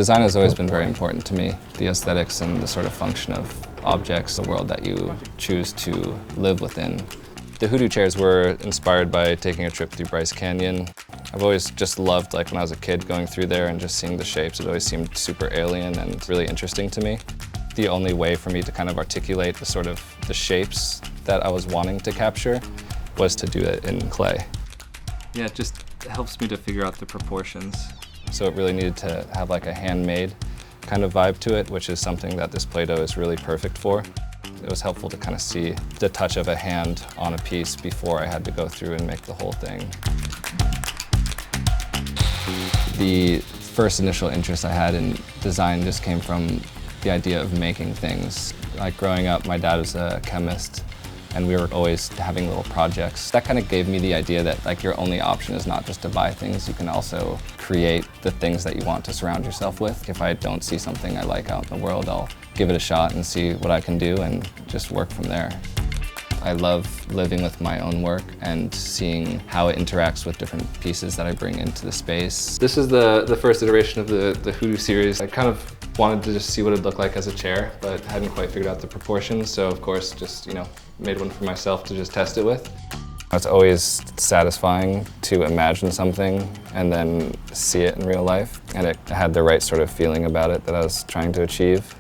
Design has always been very important to me. The aesthetics and the sort of function of objects, the world that you choose to live within. The hoodoo chairs were inspired by taking a trip through Bryce Canyon. I've always just loved, like when I was a kid, going through there and just seeing the shapes. It always seemed super alien and really interesting to me. The only way for me to kind of articulate the sort of the shapes that I was wanting to capture was to do it in clay. Yeah, it just helps me to figure out the proportions. So it really needed to have like a handmade kind of vibe to it, which is something that this Play-Doh is really perfect for. It was helpful to kind of see the touch of a hand on a piece before I had to go through and make the whole thing. The first initial interest I had in design just came from the idea of making things. Like growing up, my dad was a chemist, and we were always having little projects. That kind of gave me the idea that like your only option is not just to buy things, you can also create the things that you want to surround yourself with. If I don't see something I like out in the world, I'll give it a shot and see what I can do and just work from there. I love living with my own work and seeing how it interacts with different pieces that I bring into the space. This is the first iteration of the Hoodoo series. I kind of wanted to just see what it'd look like as a chair, but hadn't quite figured out the proportions, so of course just, made one for myself to just test it with. It's always satisfying to imagine something and then see it in real life, and it had the right sort of feeling about it that I was trying to achieve.